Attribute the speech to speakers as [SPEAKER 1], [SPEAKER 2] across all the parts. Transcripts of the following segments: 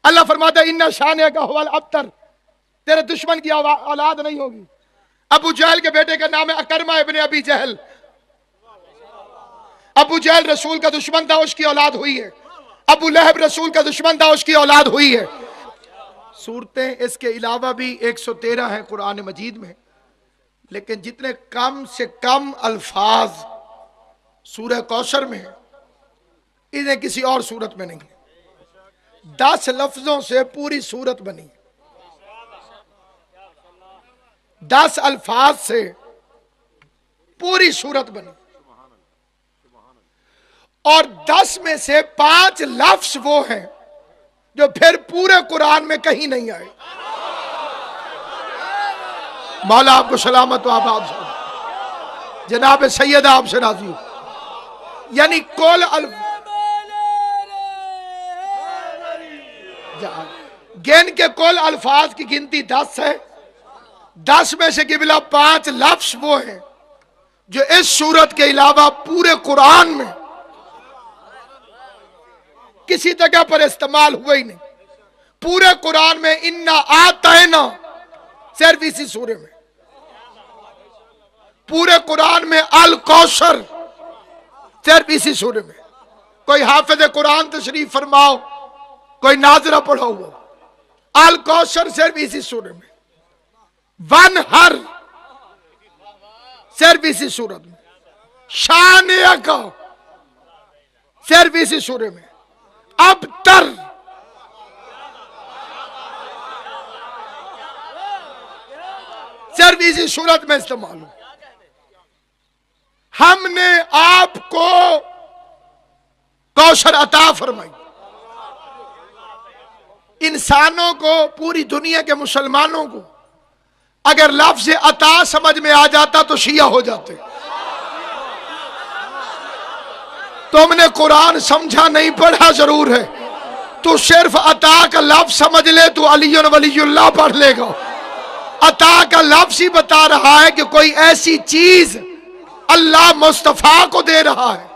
[SPEAKER 1] اللہ فرماتا ہے اِنَّ شَانِئَکَ هُوَ الْأَبْتَرُ، تیرے دشمن کی اولاد نہیں ہوگی۔ ابو جہل کے بیٹے کا نام ہے اکرمہ ابن ابی جہل۔ ابو جہل رسول کا دشمن تھا، اس کی اولاد ہوئی ہے۔ ابو لہب رسول کا دشمن تھا، اس کی اولاد ہوئی ہے۔ صورتیں اس کے علاوہ بھی 113 ہیں قرآن مجید میں، لیکن جتنے کم سے کم الفاظ سورہ کوثر میں ہیں انہیں کسی اور صورت میں نہیں ہے۔ 10 لفظوں سے پوری صورت بنی، 10 الفاظ سے پوری صورت بنی، اور 10 میں سے 5 لفظ وہ ہیں جو پھر پورے قرآن میں کہیں نہیں آئے۔ مولا آپ کو سلامت و آباد ہو، جناب سید آپ سے راضی ہو۔ یعنی کل گن کے کل الفاظ کی گنتی 10 ہے، 10 میں سے قبلہ 5 لفظ وہ ہیں جو اس صورت کے علاوہ پورے قرآن میں کسی جگہ پر استعمال ہوئے ہی نہیں۔ پورے قرآن میں اِنَّا آتَيْنَا صرف اسی سورے میں، پورے قرآن میں الکوثر صرف اسی سورے میں۔ کوئی حافظ قرآن تشریف فرماؤ، کوئی ناظرہ پڑھو ہو، الکوثر صرف اسی سورے میں، ونہر صرف اسی سورت میں، شانئک صرف اسی سورے میں، ابتر صرف اسی صورت میں استعمال ہو۔ ہم نے آپ کو کوثر عطا فرمائی۔ انسانوں کو، پوری دنیا کے مسلمانوں کو اگر لفظ عطا سمجھ میں آ جاتا تو شیعہ ہو جاتے۔ تم نے قرآن سمجھا نہیں، پڑھا ضرور ہے، تو صرف عطا کا لفظ سمجھ لے تو علی ولی اللہ پڑھ لے گا۔ عطا کا لفظ ہی بتا رہا ہے کہ کوئی ایسی چیز اللہ مصطفیٰ کو دے رہا ہے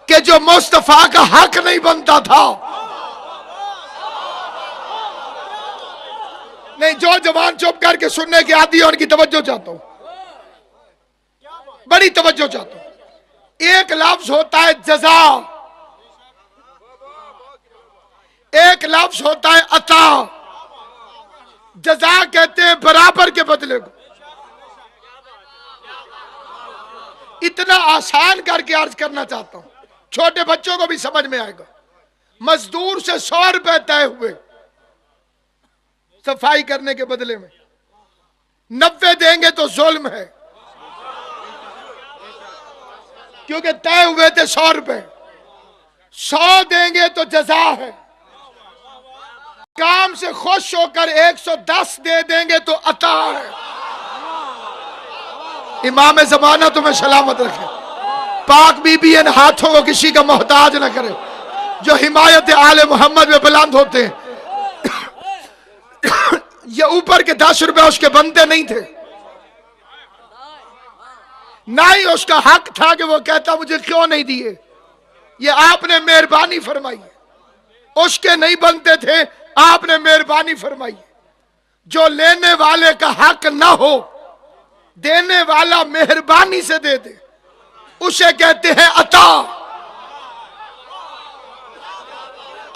[SPEAKER 1] کہ جو مصطفیٰ کا حق نہیں بنتا تھا۔ نہیں، جو جوان چپ کر کے سننے کی عادی ہے ان کی توجہ چاہتا ہوں، بڑی توجہ چاہتا ہوں۔ ایک لفظ ہوتا ہے جزا، ایک لفظ ہوتا ہے عطا۔ جزا کہتے ہیں برابر کے بدلے کو۔ اتنا آسان کر کے عرض کرنا چاہتا ہوں، چھوٹے بچوں کو بھی سمجھ میں آئے گا۔ مزدور سے 100 روپے طے ہوئے صفائی کرنے کے بدلے میں، 90 دیں گے تو ظلم ہے، کیونکہ طے ہوئے تھے 100 روپے۔ 100 دیں گے تو جزا ہے، کام سے خوش ہو کر 110 دے دیں گے تو عطا ہے۔ امام زمانہ تمہیں سلامت رکھے، پاک بی بی ان ہاتھوں کو کسی کا محتاج نہ کرے جو حمایت آل محمد میں بلند ہوتے ہیں۔ یہ اوپر کے 10 روپے اس کے بنتے نہیں تھے، نہ ہی اس کا حق تھا کہ وہ کہتا مجھے کیوں نہیں دیے، یہ آپ نے مہربانی فرمائی ہے۔ اس کے نہیں بنتے تھے، آپ نے مہربانی فرمائی ہے۔ جو لینے والے کا حق نہ ہو، دینے والا مہربانی سے دے دے، اسے کہتے ہیں عطا۔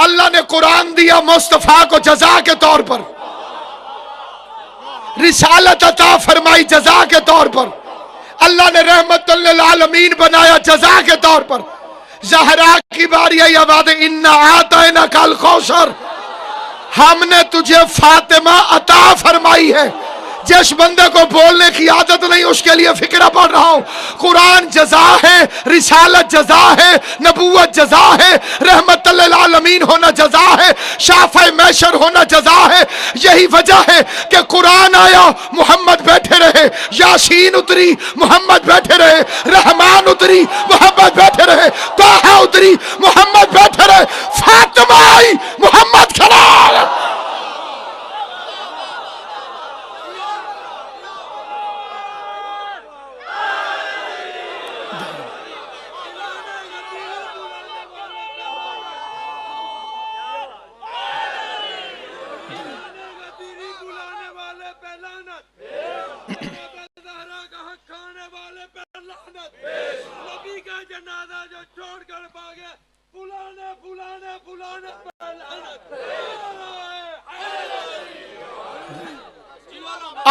[SPEAKER 1] اللہ نے قرآن دیا مصطفیٰ کو جزا کے طور پر، رسالت عطا فرمائی جزا کے طور پر، اللہ نے رحمت للعالمین بنایا جزا کے طور پر۔ زہرا کی باری آئی آواز اِنَّا آتَيْنَاكَ الْكَوْثَرَ، ہم نے تجھے فاطمہ عطا فرمائی ہے۔ جس بندے کو بولنے کی عادت نہیں اس کے لیے فکرہ پڑھ رہا ہوں۔ قرآن جزا ہے، رسالت جزا ہے، نبوت جزا ہے، رحمت للعالمین ہونا جزا ہے، شافع محشر ہونا جزا ہے۔ یہی وجہ ہے کہ قرآن آیا محمد بیٹھے رہے، یاسین اتری محمد بیٹھے رہے، رحمان اتری محمد بیٹھے رہے، طٰہٰ اتری محمد بیٹھے رہے، فاطمہ آئی محمد کھڑا ہے۔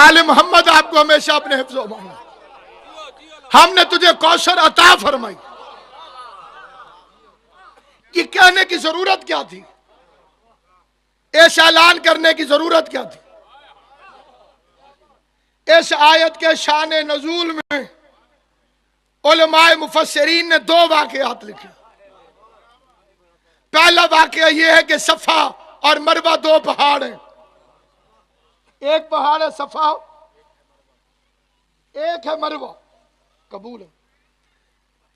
[SPEAKER 1] آل محمد آپ کو ہمیشہ اپنے حفظ و امان میں۔ ہم نے تجھے کوثر عطا فرمائی، یہ کہنے کی ضرورت کیا تھی؟ اس اعلان کرنے کی ضرورت کیا تھی؟ اس آیت کے شان نزول میں علماء مفسرین نے دو واقعات لکھے۔ پہلا واقعہ یہ ہے کہ صفا اور مروہ دو پہاڑ ہیں، ایک پہاڑ ہے صفا، ایک ہے مروہ، قبول ہے،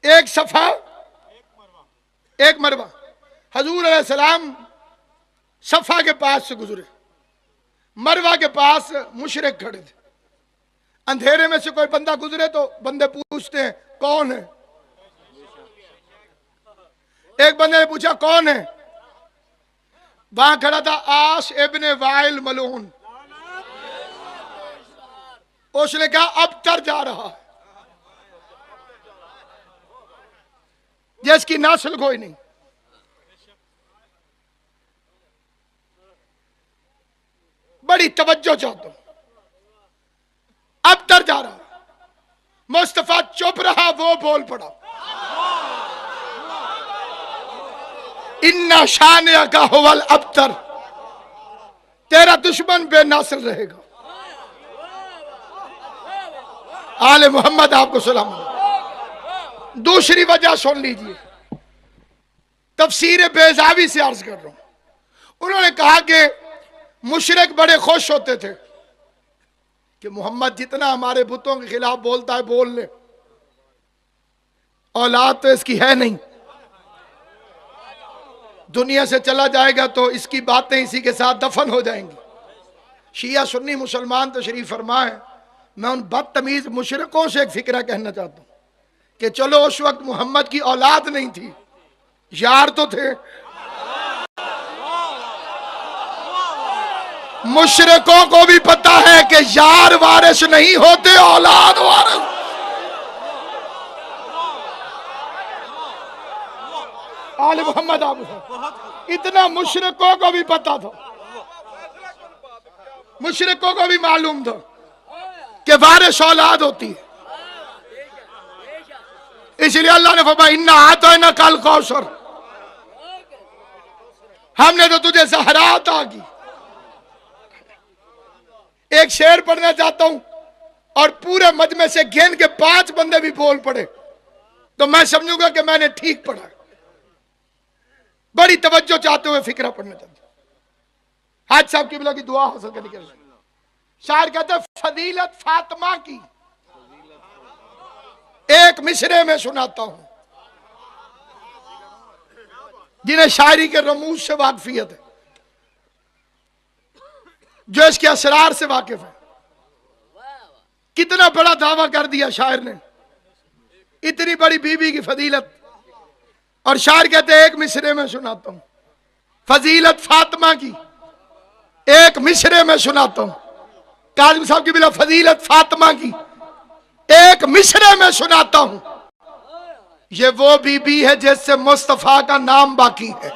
[SPEAKER 1] ایک صفا ایک مروہ۔ حضور علیہ السلام صفا کے پاس سے گزرے، مروہ کے پاس مشرک کھڑے تھے۔ اندھیرے میں سے کوئی بندہ گزرے تو بندے پوچھتے ہیں کون ہے؟ ایک بندے نے پوچھا کون ہے؟ وہاں کھڑا تھا آس ابن وائل ملعون۔ اس نے کہا اب تر جا رہا ہے، جس کی نسل کوئی نہیں۔ بڑی توجہ چاہتا ہوں، اب تر جا رہا۔ مصطفیٰ چپ رہا، وہ بول پڑا اِنَّ شَانِئَکَ هُوَ الْأَبْتَرُ، تیرا دشمن بے ناصر رہے گا۔ آل محمد آپ کو سلام علیکم۔ دوسری وجہ سن لیجئے، تفسیر بیضاوی سے عرض کر رہا ہوں۔ انہوں نے کہا کہ مشرک بڑے خوش ہوتے تھے کہ محمد جتنا ہمارے بتوں کے خلاف بولتا ہے بول لے، اولاد تو اس کی ہے نہیں، دنیا سے چلا جائے گا تو اس کی باتیں اسی کے ساتھ دفن ہو جائیں گی۔ شیعہ سنی مسلمان تشریف فرما ہے۔ میں ان بدتمیز مشرکوں سے ایک فکرہ کہنا چاہتا ہوں کہ چلو اس وقت محمد کی اولاد نہیں تھی، یار تو تھے۔ مشرکوں کو بھی پتا ہے کہ یار وارث نہیں ہوتے، اولاد وارث۔ آل محمد آپ اتنا مشرکوں کو بھی پتا تھا، مشرکوں کو بھی معلوم تھا کہ وارث اولاد ہوتی ہے۔ اس لیے اللہ نے فرمایا اِنَّا أَعْطَيْنَاكَ الْكَوْثَرَ، ہم نے تو تجھے زہرا عطا کی۔ ایک شعر پڑھنا چاہتا ہوں اور پورے مجمع سے گن کے 5 بندے بھی بول پڑے تو میں سمجھوں گا کہ میں نے ٹھیک پڑھا۔ بڑی توجہ چاہتے ہوئے فکرہ پڑھنا چاہتا ہوں۔ حاج صاحب قبلہ کی دعا حاصل کرنے کے لیے شاعر کہتے ہیں فضیلت فاطمہ کی ایک مصرے میں سناتا ہوں، جنہیں شاعری کے رموز سے واقفیت ہے، جو اس کے اسرار سے واقف ہے۔ کتنا بڑا دعویٰ کر دیا شاعر نے، اتنی بڑی بی بی کی فضیلت، اور شاعر کہتے ہیں ایک مصرے میں سناتا ہوں فضیلت فاطمہ کی، ایک مصرے میں سناتا ہوں۔ کاظم صاحب کی بلا فضیلت فاطمہ کی ایک مصرے میں سناتا ہوں۔ یہ وہ بی بی ہے جس سے مصطفیٰ کا نام باقی ہے۔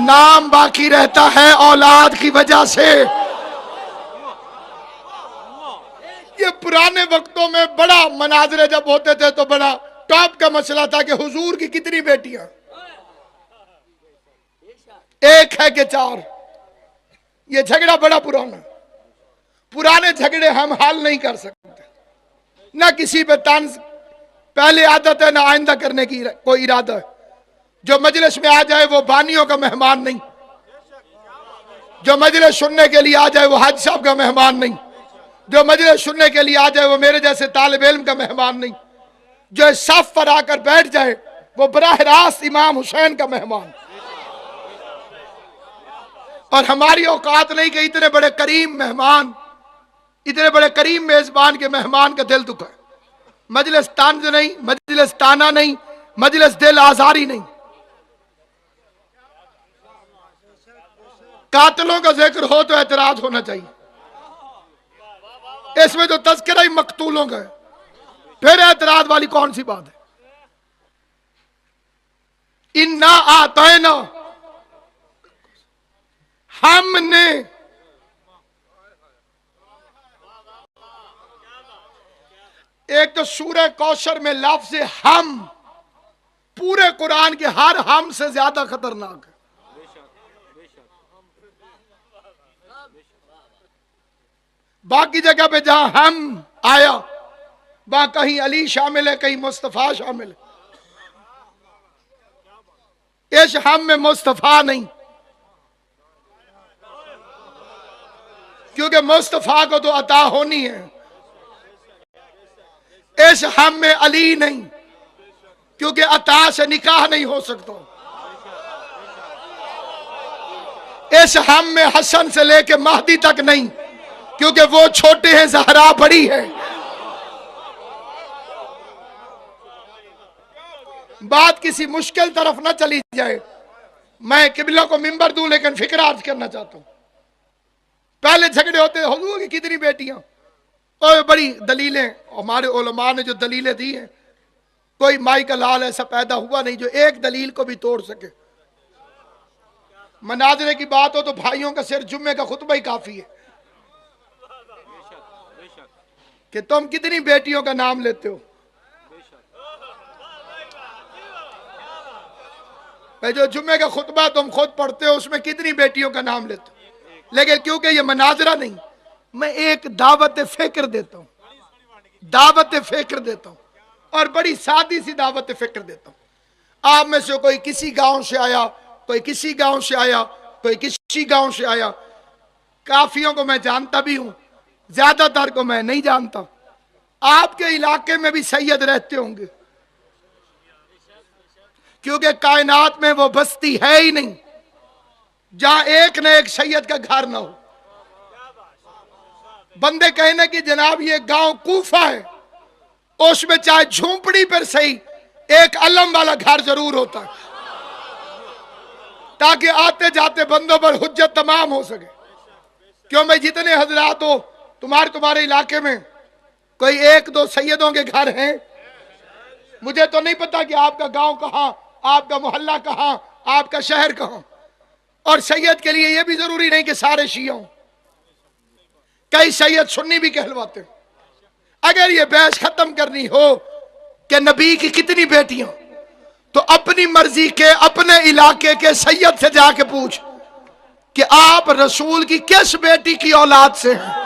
[SPEAKER 1] نام باقی رہتا ہے اولاد کی وجہ سے۔ یہ پرانے وقتوں میں بڑا مناظرے جب ہوتے تھے تو بڑا ٹاپ کا مسئلہ تھا کہ حضور کی کتنی بیٹیاں، ایک ہے کہ 4؟ یہ جھگڑا بڑا پرانا، پرانے جھگڑے ہم حل نہیں کر سکتے، نہ کسی پہ طنز پہلے عادت ہے نہ آئندہ کرنے کی کوئی ارادہ ہے۔ جو مجلس میں آ جائے وہ بانیوں کا مہمان نہیں، جو مجلس سننے کے لیے آ جائے وہ حاج صاحب کا مہمان نہیں، جو مجلس سننے کے لیے آ جائے وہ میرے جیسے طالب علم کا مہمان نہیں، جو اس صف پر آ کر بیٹھ جائے وہ براہ راست امام حسین کا مہمان۔ اور ہماری اوقات نہیں کہ اتنے بڑے کریم مہمان، اتنے بڑے کریم میزبان کے مہمان کا دل دکھائے۔ مجلس طنز نہیں، مجلس تانا نہیں، مجلس دل آزاری نہیں۔ قاتلوں کا ذکر ہو تو اعتراض ہونا چاہیے، اس میں تو تذکرہ ہی مقتولوں کا ہے، پھر اعتراض والی کون سی بات ہے؟ اِنَّا أَعْطَيْنَا، ہم نے ایک تو سورہ کوثر میں لفظ ہم پورے قرآن کے ہر ہم سے زیادہ خطرناک ہے. باقی جگہ پہ جہاں ہم آیا وہاں کہیں علی شامل ہے، کہیں مصطفیٰ شامل ہے. اس ہم میں مصطفیٰ نہیں، کیونکہ مصطفیٰ کو تو عطا ہونی ہے. اس ہم میں علی نہیں، کیونکہ عطا سے نکاح نہیں ہو سکتا. اس ہم میں حسن سے لے کے مہدی تک نہیں، کیونکہ وہ چھوٹے ہیں، زہرا بڑی ہے. بات کسی مشکل طرف نہ چلی جائے. میں قبلہ کو منبر دوں لیکن فکر عرض کرنا چاہتا ہوں. پہلے جھگڑے ہوتے حضور کی کتنی بیٹیاں، اور بڑی دلیلیں ہمارے علماء نے جو دلیلیں دی ہیں، کوئی مائی کا لال ایسا پیدا ہوا نہیں جو ایک دلیل کو بھی توڑ سکے. مناظرے کی بات ہو تو بھائیوں کا صرف جمعے کا خطبہ ہی کافی ہے کہ تم کتنی بیٹیوں کا نام لیتے ہو. جو جمعے کا خطبہ تم خود پڑھتے ہو اس میں کتنی بیٹیوں کا نام لیتے ہو. لیکن کیونکہ یہ مناظرہ نہیں، میں ایک دعوت فکر دیتا ہوں، دعوت فکر دیتا ہوں، اور بڑی سادی سی دعوت فکر دیتا ہوں. آپ میں سے کوئی کسی گاؤں سے آیا، کوئی کسی گاؤں سے آیا، کوئی کسی گاؤں سے آیا. کافیوں کو میں جانتا بھی ہوں، زیادہ تر کو میں نہیں جانتا. آپ کے علاقے میں بھی سید رہتے ہوں گے، کیونکہ کائنات میں وہ بستی ہے ہی نہیں جہاں ایک نہ ایک سید کا گھر نہ ہو. بندے کہنے کہ جناب یہ گاؤں کوفہ ہے، اس میں چاہے جھونپڑی پر صحیح ایک علم والا گھر ضرور ہوتا ہے، تاکہ آتے جاتے بندوں پر حجت تمام ہو سکے. کیوں میں جتنے حضرات ہو تمہارے علاقے میں کوئی ایک دو سیدوں کے گھر ہیں؟ مجھے تو نہیں پتا کہ آپ کا گاؤں کہاں، آپ کا محلہ کہاں، آپ کا شہر کہاں. اور سید کے لیے یہ بھی ضروری نہیں کہ سارے شیعہ ہوں، کئی سید سنی بھی کہلواتے. اگر یہ بحث ختم کرنی ہو کہ نبی کی کتنی بیٹیاں، تو اپنی مرضی کے اپنے علاقے کے سید سے جا کے پوچھ کہ آپ رسول کی کس بیٹی کی اولاد سے ہیں.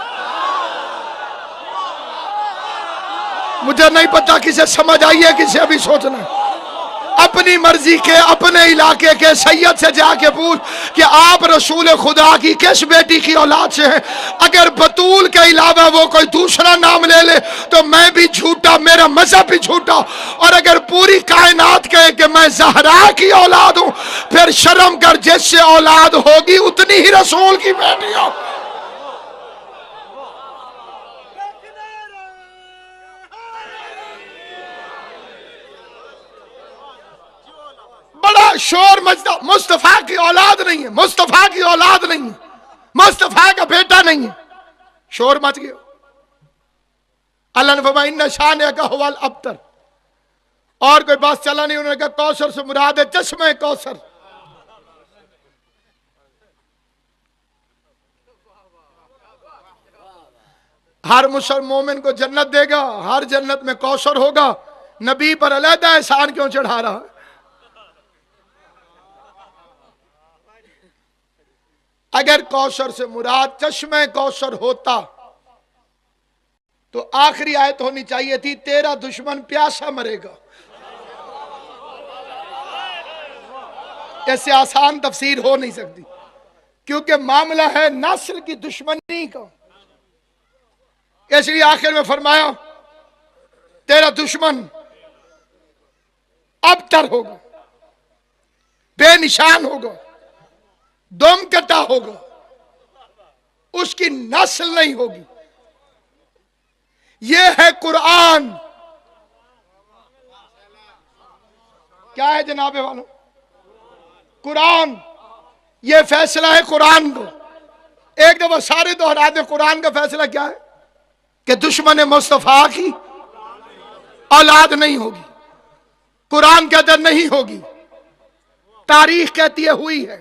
[SPEAKER 1] مجھے نہیں پتا کسے سمجھ آئی ہے، کسے ابھی سوچنا ہے. اپنی مرضی کے اپنے علاقے کے سید سے جا کے پوچھ کہ آپ رسول خدا کی کس بیٹی کی اولاد سے ہیں. اگر بطول کے علاوہ وہ کوئی دوسرا نام لے لے تو میں بھی جھوٹا، میرا مذہب بھی جھوٹا. اور اگر پوری کائنات کہے کہ میں زہرا کی اولاد ہوں، پھر شرم کر، جس سے اولاد ہوگی اتنی ہی رسول کی بیٹی ہو. بڑا شور مچتا، مصطفیٰ کی اولاد نہیں ہے، مصطفیٰ کی اولاد نہیں ہے، مصطفیٰ کا بیٹا نہیں ہے. شور مچ گیا. اللہ نے فرمایا ان شانئک ھو الابتر. اور کوئی بات چلا نہیں. انہوں نے کہا کوثر سے مراد ہے چشمہ کوثر. ہر مسلم مومن کو جنت دے گا، ہر جنت میں کوثر ہوگا. نبی پر علیحدہ احسان کیوں چڑھا رہا ہے؟ اگر کوثر سے مراد چشمہ کوثر ہوتا تو آخری آیت ہونی چاہیے تھی تیرا دشمن پیاسا مرے گا. ایسے آسان تفسیر ہو نہیں سکتی، کیونکہ معاملہ ہے نسل کی دشمنی کا. اس لیے آخر میں فرمایا تیرا دشمن ابتر ہوگا، بے نشان ہوگا، دم کٹا ہوگا، اس کی نسل نہیں ہوگی. یہ ہے قرآن. کیا ہے جناب والو؟ قرآن. یہ فیصلہ ہے قرآن کو. ایک دفعہ سارے دوہرا دیں، قرآن کا فیصلہ کیا ہے؟ کہ دشمن مصطفیٰ کی اولاد نہیں ہوگی. قرآن کے اندر نہیں ہوگی، تاریخ کہتی ہے ہوئی ہے.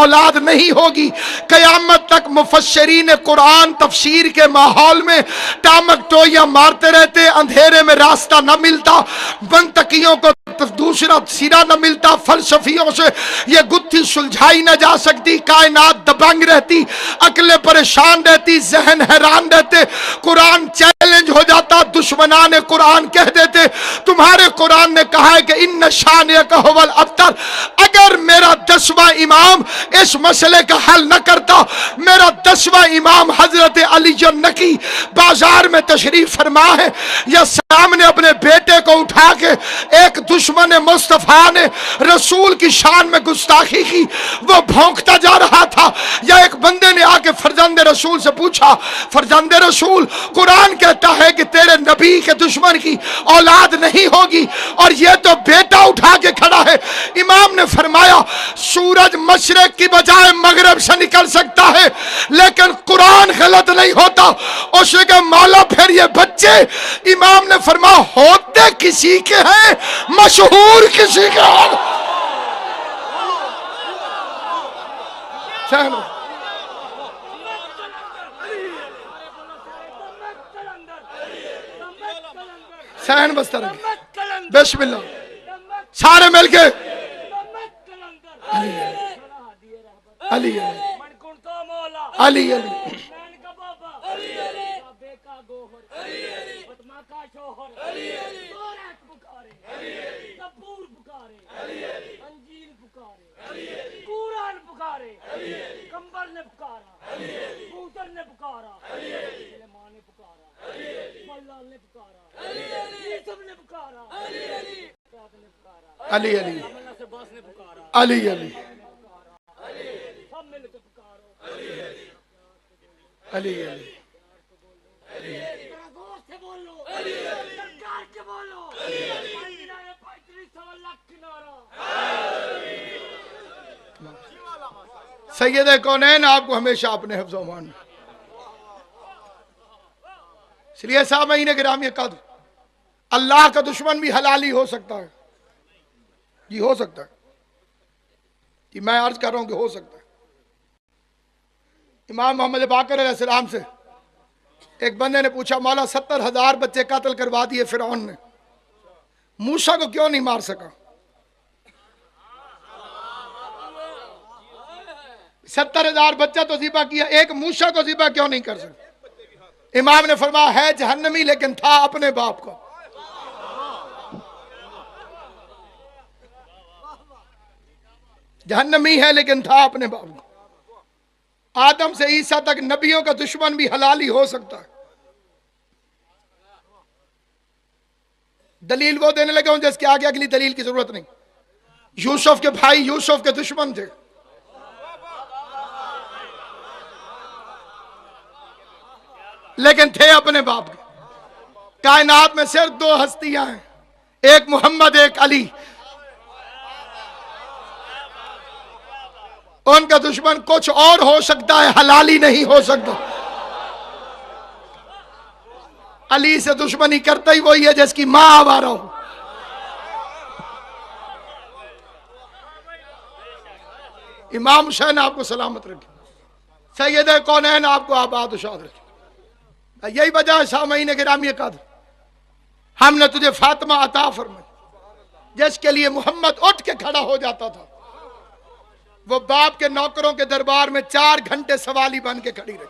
[SPEAKER 1] اولاد نہیں ہوگی۔ قیامت تک مفسرین قرآن تفسیر کے ماحول میں ٹامک ٹوئیاں مارتے رہتے، اندھیرے میں راستہ نہ ملتا، منطقیوں کو دوسرا سرا نہ ملتا، فلسفیوں سے یہ گتھی سلجھائی نہ جا سکتی، کائنات دبنگ رہتی، عقلیں پریشان رہتی، ذہن حیران رہتے، قرآن چیلنج ہو جاتا، دشمنان قرآن کہہ دیتے تمہارے قرآن نے کہا ہے کہ ان شانئک ھو الابتر۔ اگر میرا 10واں امام اس مسئلے کا حل نہ کرتا، میرا 10واں امام حضرت علی النقی بازار میں تشریف فرما ہے، یا سامنے اپنے بیٹے کو اٹھا کے ایک دشمن مصطفیٰ نے رسول کی شان میں گستاخی کی، وہ بھونکتا جا رہا تھا، یا ایک بندے نے آ کے فرزند رسول سے پوچھا، فرزند رسول قرآن کہتا ہے کہ تیرے نبی کے دشمن کی اولاد نہیں ہوگی اور یہ تو بیٹا اٹھا کے کھڑا ہے۔ امام نے فرمایا سورج مشرق کی بجائے مغرب سے نکل سکتا ہے لیکن قرآن غلط نہیں ہوتا۔ اس نے کہا مولا پھر یہ بچے، امام نے فرمایا ہوتے کسی کے ہیں، مشہور کسی کے ہیں۔ سہن بستر بسم اللہ سارے مل کے علی علی علی علی علی علی علی علی علی سید کونین آپ کو ہمیشہ اپنے حفظ و امان میں۔ اس لیے سامعین گرامی قدر، اللہ کا دشمن بھی حلالی ہو سکتا ہے، جی ہو سکتا ہے، جی میں عرض کر رہا ہوں کہ ہو سکتا ہے۔ امام محمد باقر علیہ السلام سے ایک بندے نے پوچھا مولا 70,000 بچے قتل کروا دیے فرعون نے، موسیٰ کو کیوں نہیں مار سکا؟ 70,000 بچہ تو ذبح کیا، ایک موسیٰ کو ذبح کیوں نہیں کر سکا؟ امام نے فرمایا ہے جہنمی لیکن تھا اپنے باپ کا۔ جہنمی ہے لیکن تھا اپنے باپ کا۔ آدم سے عیسیٰ تک نبیوں کا دشمن بھی حلالی ہو سکتا ہے۔ دلیل وہ دینے لگا ہوں جس کے آگے اگلی دلیل کی ضرورت نہیں۔ یوسف کے بھائی یوسف کے دشمن تھے، لیکن تھے اپنے باپ کے۔ کائنات میں صرف 2 ہستیاں ہیں، ایک محمد ایک علی۔ ان کا دشمن کچھ اور ہو سکتا ہے، حلالی نہیں ہو سکتا۔ علی سے دشمنی کرتا ہی وہی ہے جس کی ماں آوارہ ہو۔ امام حسین آپ کو سلامت رکھے، سید کونین آپ کو آباد و شاد رکھے۔ یہی وجہ ہے سامعین گرامی قدر، ہم نے تجھے فاطمہ عطا فرمائی جس کے لیے محمد اٹھ کے کھڑا ہو جاتا تھا، وہ باپ کے نوکروں کے دربار میں 4 گھنٹے سوالی بن کے کھڑی رہی۔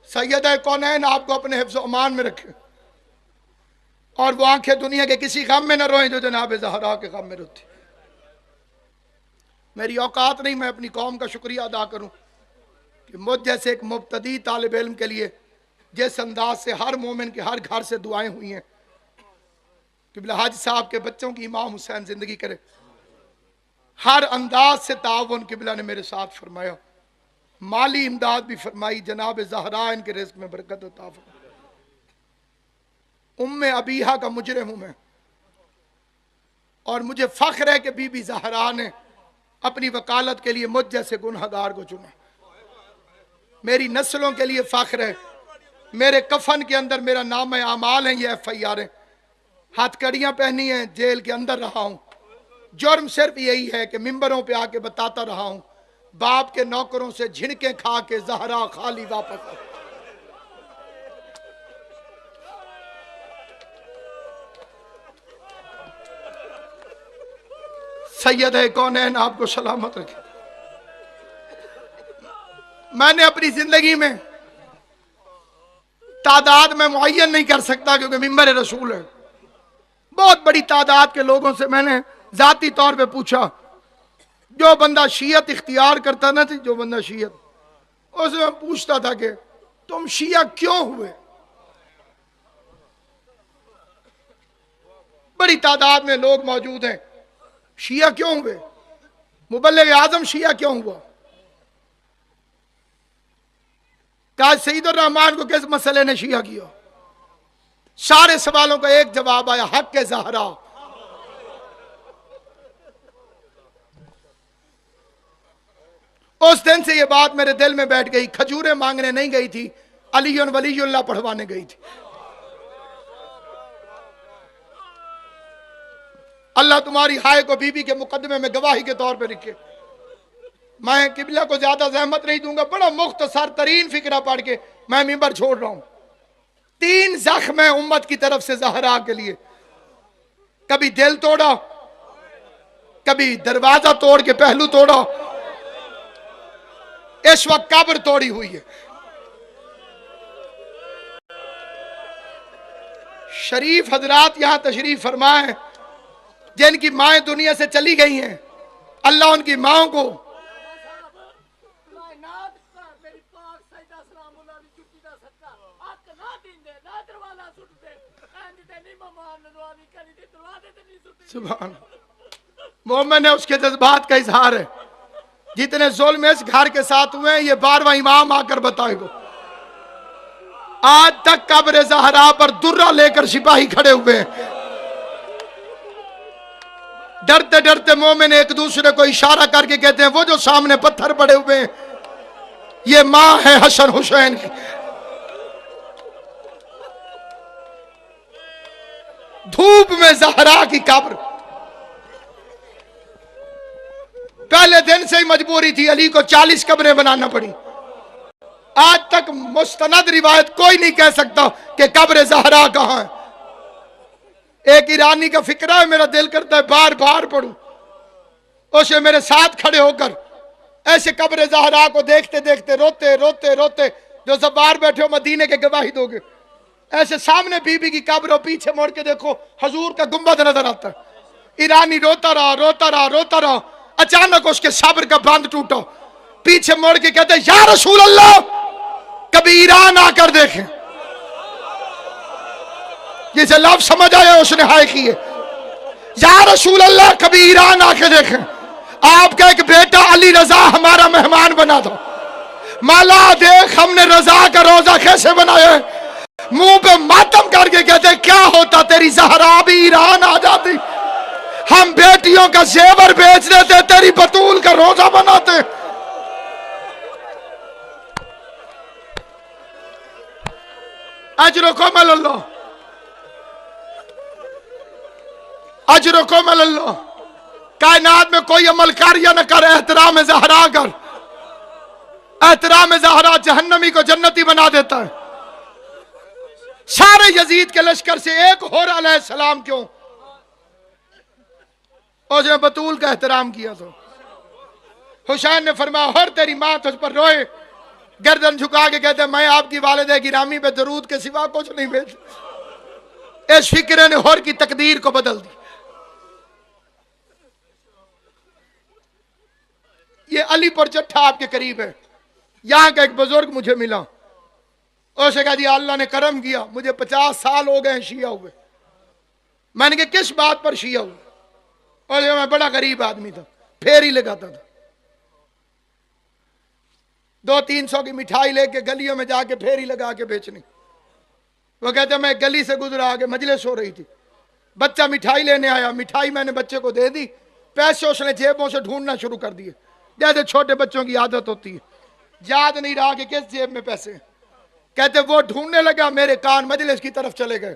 [SPEAKER 1] سید کونین آپ کو اپنے حفظ و امان میں رکھے، اور وہ آنکھیں دنیا کے کسی غم میں نہ روئیں جو جناب زہرا کے غم میں روتی۔ میری اوقات نہیں میں اپنی قوم کا شکریہ ادا کروں کہ مجھ جیسے ایک مبتدی طالب علم کے لیے جس انداز سے ہر مومن کے ہر گھر سے دعائیں ہوئی ہیں، قبلہ حاج صاحب کے بچوں کی امام حسین زندگی کرے، ہر انداز سے تعاون قبلہ نے میرے ساتھ فرمایا، مالی امداد بھی فرمائی، جناب زہرا ان کے رزق میں برکت عطا فرمائی۔ ام ابیہا کا مجرم ہوں میں، اور مجھے فخر ہے کہ بی بی زہرا نے اپنی وکالت کے لیے مجھ جیسے گنہگار کو چنا۔ میری نسلوں کے لیے فخر ہے، میرے کفن کے اندر میرا نام اعمال ہے، یہ FIR ہے ہتھکڑیاں پہنی ہیں، جیل کے اندر رہا ہوں، جرم صرف یہی ہے کہ ممبروں پہ آ کے بتاتا رہا ہوں باپ کے نوکروں سے جھنکیں کھا کے زہرا خالی واپس آ۔ سید کونین آپ کو سلامت رکھے۔ میں نے اپنی زندگی میں تعداد میں معین نہیں کر سکتا کیونکہ ممبر رسول ہے، بہت بڑی تعداد کے لوگوں سے میں نے ذاتی طور پہ پوچھا، جو بندہ شیعت اختیار کرتا نہ تھی، جو بندہ شیعت، اس میں پوچھتا تھا کہ تم شیعہ کیوں ہوئے؟ بڑی تعداد میں لوگ موجود ہیں، شیعہ کیوں ہوئے؟ مبلغ اعظم شیعہ کیوں ہوا؟ کہا سید الرحمن کو کس مسئلے نے شیعہ کیا؟ سارے سوالوں کا ایک جواب آیا، حق کے زہرا۔ اس دن سے یہ بات میرے دل میں بیٹھ گئی، کھجوریں مانگنے نہیں گئی تھی، علی ولی اللہ پڑھوانے گئی تھی۔ اللہ تمہاری ہائے کو بی بی کے مقدمے میں گواہی کے طور پہ رکھے۔ میں قبلہ کو زیادہ زحمت نہیں دوں گا، بڑا مختصر ترین فکرہ پڑھ کے میں ممبر چھوڑ رہا ہوں۔ 3 زخم ہیں امت کی طرف سے زہرا کے لیے، کبھی دل توڑا، کبھی دروازہ توڑ کے پہلو توڑا، اس وقت قبر توڑی ہوئی ہے۔ شریف حضرات یہاں تشریف فرمائیں جن کی مائیں دنیا سے چلی گئی ہیں، اللہ ان کی ماں کو سبحان مومن ہے، اس کے جذبات کا اظہار ہے۔ جتنے ظلم اس گھر کے ساتھ ہوئے ہیں، یہ 12واں امام آ کر بتائے گا۔ آج تک قبر زہرا پر درہ لے کر سپاہی کھڑے ہوئے ہیں، ڈرتے ڈرتے مومن ایک دوسرے کو اشارہ کر کے کہتے ہیں وہ جو سامنے پتھر پڑے ہوئے ہیں یہ ماں ہے حسن حسین کی۔ دھوپ میں زہرا کی قبر، پہلے دن سے ہی مجبوری تھی، علی کو 40 قبریں بنانا پڑی۔ آج تک مستند روایت کوئی نہیں کہہ سکتا کہ قبر زہرا کہاں ہے۔ ایک ایرانی کا فکرہ ہے، میرا دل کرتا ہے بار بار پڑھوں، اسے میرے ساتھ کھڑے ہو کر ایسے قبر زہرا کو دیکھتے دیکھتے روتے روتے روتے، جو سب باہر بیٹھے ہو مدینے کے گواہی دو گے، ایسے سامنے بی بی کی قبر ہو، پیچھے موڑ کے دیکھو حضور کا گنبد نظر آتا ہے۔ ایرانی روتا رہا روتا رہا روتا رہا، اچانک اس کے صبر کا بند ٹوٹا، پیچھے موڑ کے کہتے ہیں یا رسول اللہ کبھی ایران آ کر دیکھیں۔ جسے لفظ سمجھ آیا اس نے ہائے کیے، یا رسول اللہ کبھی ایران آ کے دیکھیں، آپ کا ایک بیٹا علی رضا ہمارا مہمان بنا دو۔ مالا دیکھ ہم نے رضا کا روزہ کیسے بنایا ہے، منہ پہ ماتم کر کے کہتے کیا ہوتا تیری زہرا بھی ایران آ جاتی، ہم بیٹیوں کا زیور بیچ دیتے تیری بطول کا روزہ بناتے۔ اجرکم اللہ، اجرکم اللہ۔ کائنات میں کوئی عمل کر یا نہ کر، احترام زہرا کر۔ احترام زہرا جہنمی کو جنتی بنا دیتا ہے۔ سارے یزید کے لشکر سے ایک حور علیہ السلام کیوں، اور جو بطول کا احترام کیا تو حسین نے فرمایا حور تیری ماں تجھ پر روئے، گردن جھکا کے کہتے میں آپ کی والدہ گرامی پہ درود کے سوا کچھ نہیں بھیجتا۔ اس فکرے نے حور کی تقدیر کو بدل دی۔ یہ علی پر چٹھا آپ کے قریب ہے، یہاں کا ایک بزرگ مجھے ملا، اسے کہا جی اللہ نے کرم کیا، مجھے 50 سال ہو گئے ہیں شیعہ ہوئے۔ میں نے کہا کس بات پر شیعہ ہوئے؟ اور میں بڑا غریب آدمی تھا، پھیری لگاتا تھا، 200-300 کی مٹھائی لے کے گلیوں میں جا کے پھیری لگا کے بیچنی۔ وہ کہتے میں گلی سے گزرا کے مجلس ہو رہی تھی، بچہ مٹھائی لینے آیا، مٹھائی میں نے بچے کو دے دی، پیسے اس نے جیبوں سے ڈھونڈنا شروع کر دیے، جیسے چھوٹے بچوں کی عادت ہوتی ہے، یاد نہیں رہا کہ کس جیب میں پیسے ہیں۔ کہتے وہ ڈھونڈنے لگا، میرے کان مجلس کی طرف چلے گئے،